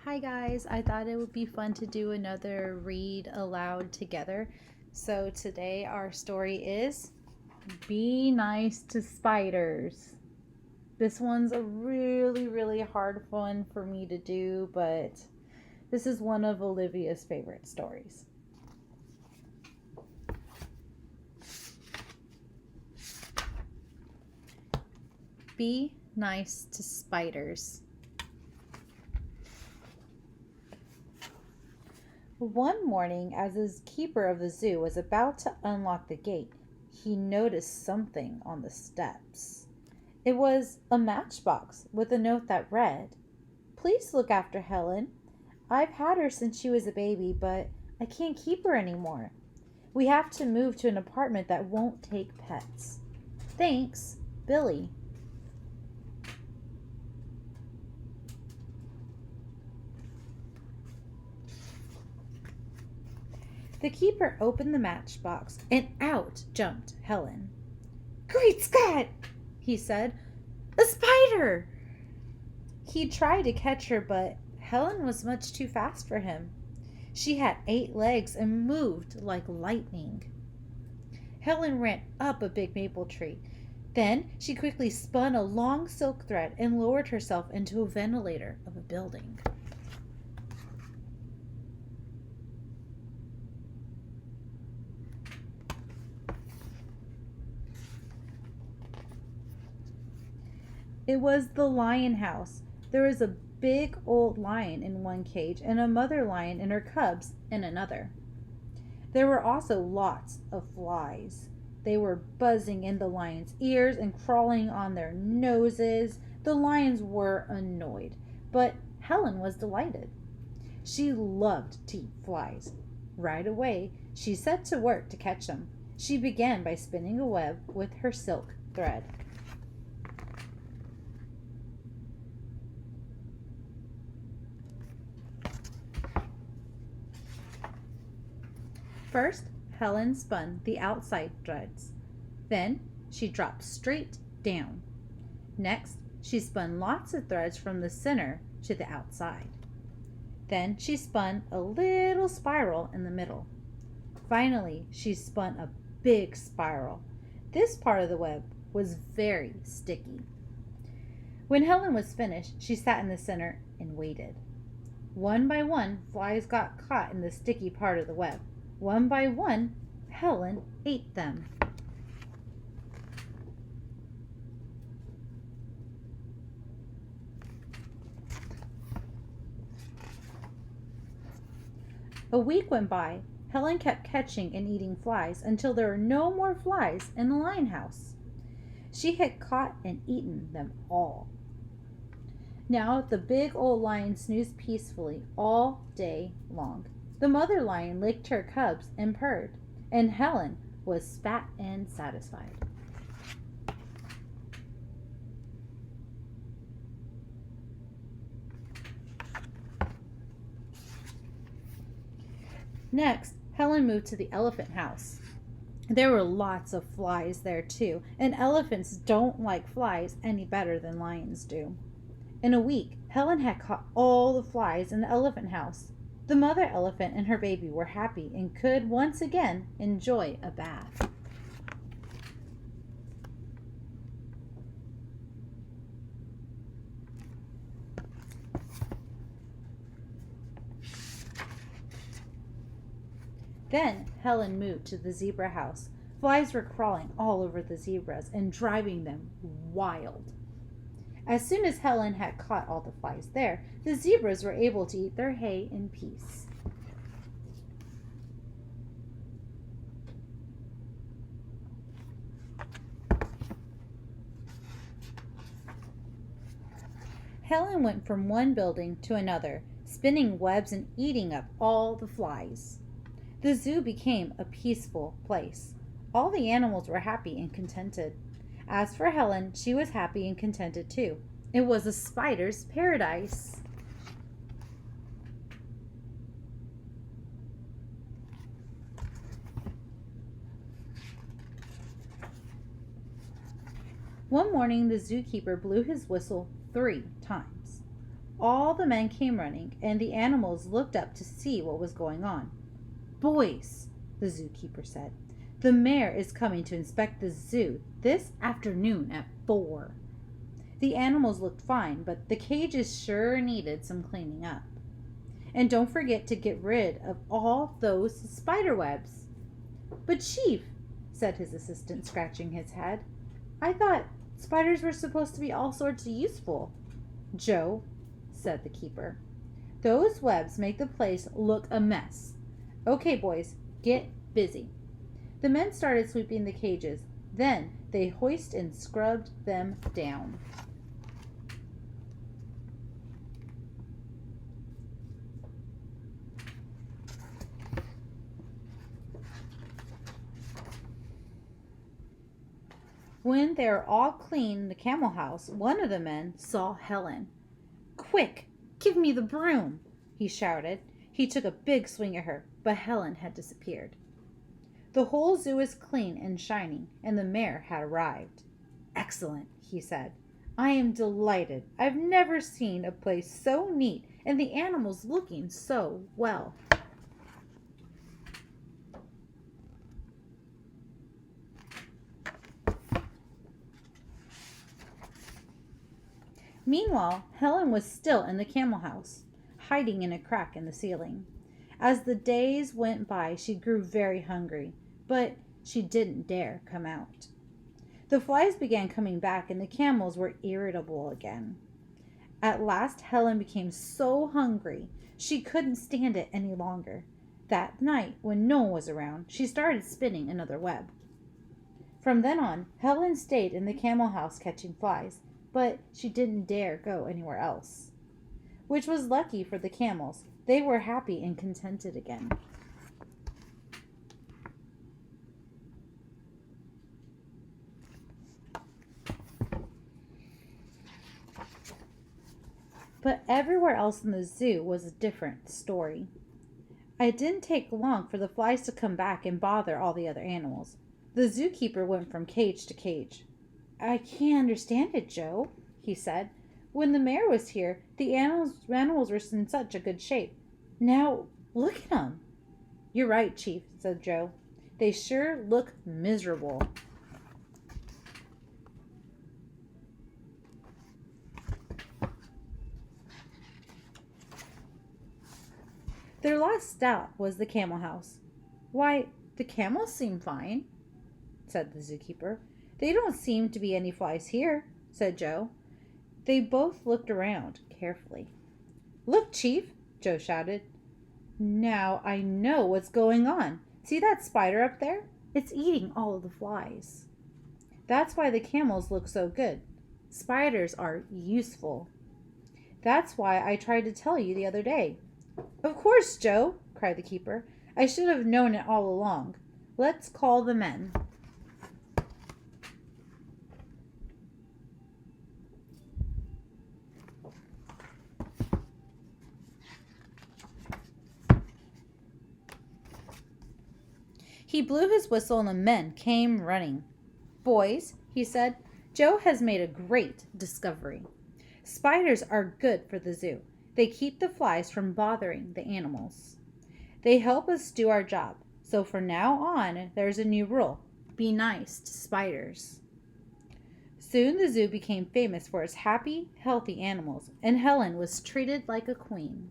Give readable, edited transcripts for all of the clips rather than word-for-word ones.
Hi guys, I thought it would be fun to do another read aloud together. So today our story is Be Nice to Spiders. This one's a really hard one for me to do, but this is one of Olivia's favorite stories. Be Nice to Spiders. One morning, as his keeper of the zoo was about to unlock the gate, he noticed something on the steps. It was a matchbox with a note that read, "Please look after Helen. I've had her since she was a baby, but I can't keep her anymore. We have to move to an apartment that won't take pets. Thanks, Billy." The keeper opened the matchbox and out jumped Helen. "Great Scott!" he said. "A spider!" He tried to catch her, but Helen was much too fast for him. She had 8 legs and moved like lightning. Helen ran up a big maple tree. Then she quickly spun a long silk thread and lowered herself into a ventilator of a building. It was the lion house. There was a big old lion in one cage and a mother lion and her cubs in another. There were also lots of flies. They were buzzing in the lions' ears and crawling on their noses. The lions were annoyed, but Helen was delighted. She loved to eat flies. Right away, she set to work to catch them. She began by spinning a web with her silk thread. First, Helen spun the outside threads. Then she dropped straight down. Next, she spun lots of threads from the center to the outside. Then she spun a little spiral in the middle. Finally, she spun a big spiral. This part of the web was very sticky. When Helen was finished, she sat in the center and waited. One by one, flies got caught in the sticky part of the web. One by one, Helen ate them. A week went by. Helen kept catching and eating flies until there were no more flies in the lion house. She had caught and eaten them all. Now the big old lion snoozed peacefully all day long. The mother lion licked her cubs and purred, and Helen was fat and satisfied. Next, Helen moved to the elephant house. There were lots of flies there too, and elephants don't like flies any better than lions do. In a week, Helen had caught all the flies in the elephant house. The mother elephant and her baby were happy and could once again enjoy a bath. Then Helen moved to the zebra house. Flies were crawling all over the zebras and driving them wild. As soon as Helen had caught all the flies there, the zebras were able to eat their hay in peace. Helen went from one building to another, spinning webs and eating up all the flies. The zoo became a peaceful place. All the animals were happy and contented. As for Helen, she was happy and contented too. It was a spider's paradise. One morning, the zookeeper blew his whistle 3 times. All the men came running, and the animals looked up to see what was going on. "Boys," the zookeeper said, "the mayor is coming to inspect the zoo this afternoon at 4. The animals looked fine, but the cages sure needed some cleaning up. And don't forget to get rid of all those spider webs." "But Chief," said his assistant, scratching his head, "I thought spiders were supposed to be all sorts of useful." "Joe," said the keeper, "those webs make the place look a mess. Okay, boys, get busy." The men started sweeping the cages. Then they hoisted and scrubbed them down. When they were all clean in the camel house, one of the men saw Helen. "Quick, give me the broom," he shouted. He took a big swing at her, but Helen had disappeared. The whole zoo was clean and shining, and the mayor had arrived. "Excellent," he said. "I am delighted. I've never seen a place so neat and the animals looking so well." Meanwhile, Helen was still in the camel house, hiding in a crack in the ceiling. As the days went by, she grew very hungry, but she didn't dare come out. The flies began coming back, and the camels were irritable again. At last, Helen became so hungry she couldn't stand it any longer. That night, when no one was around, she started spinning another web. From then on, Helen stayed in the camel house catching flies, but she didn't dare go anywhere else. Which was lucky for the camels. They were happy and contented again. But everywhere else in the zoo was a different story. It didn't take long for the flies to come back and bother all the other animals. The zookeeper went from cage to cage. "I can't understand it, Joe," he said. "When the mayor was here, the animals were in such a good shape. Now, look at them." "You're right, Chief," said Joe. "They sure look miserable." Their last stop was the camel house. "Why, the camels seem fine," said the zookeeper. "They don't seem to be any flies here," said Joe. They both looked around carefully. "Look, Chief!" Joe shouted. "Now I know what's going on. See that spider up there? It's eating all of the flies. That's why the camels look so good. Spiders are useful. That's why I tried to tell you the other day." "Of course, Joe!" cried the keeper. "I should have known it all along. Let's call the men." He blew his whistle and the men came running. "Boys," he said, "Joe has made a great discovery. Spiders are good for the zoo. They keep the flies from bothering the animals. They help us do our job. So from now on, there's a new rule. Be nice to spiders." Soon the zoo became famous for its happy, healthy animals, and Helen was treated like a queen.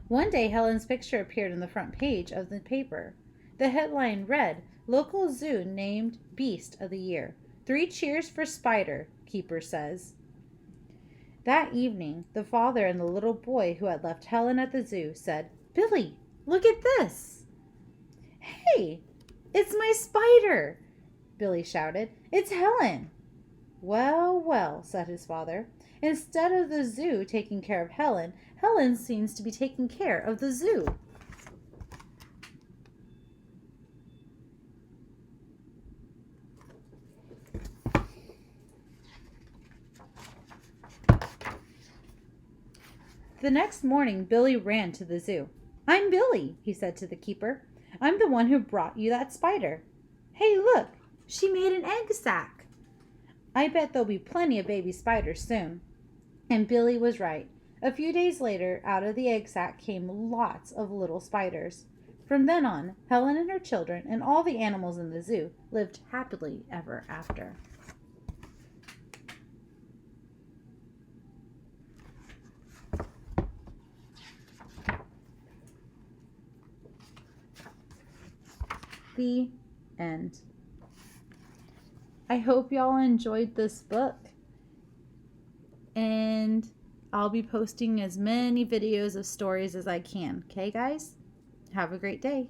One day, Helen's picture appeared on the front page of the paper. The headline read, "Local Zoo named Beast of the Year. 3 cheers for Spider, Keeper says." That evening, the father and the little boy who had left Helen at the zoo said, "Billy, look at this." "Hey, it's my spider!" Billy shouted. "It's Helen." "Well, well," said his father. "Instead of the zoo taking care of Helen, Helen seems to be taking care of the zoo." The next morning, Billy ran to the zoo. "I'm Billy," he said to the keeper. "I'm the one who brought you that spider. Hey, look, she made an egg sac. I bet there'll be plenty of baby spiders soon." And Billy was right. A few days later, out of the egg sac came lots of little spiders. From then on, Helen and her children and all the animals in the zoo lived happily ever after. The end. I hope y'all enjoyed this book, and I'll be posting as many videos of stories as I can. Okay, guys? Have a great day.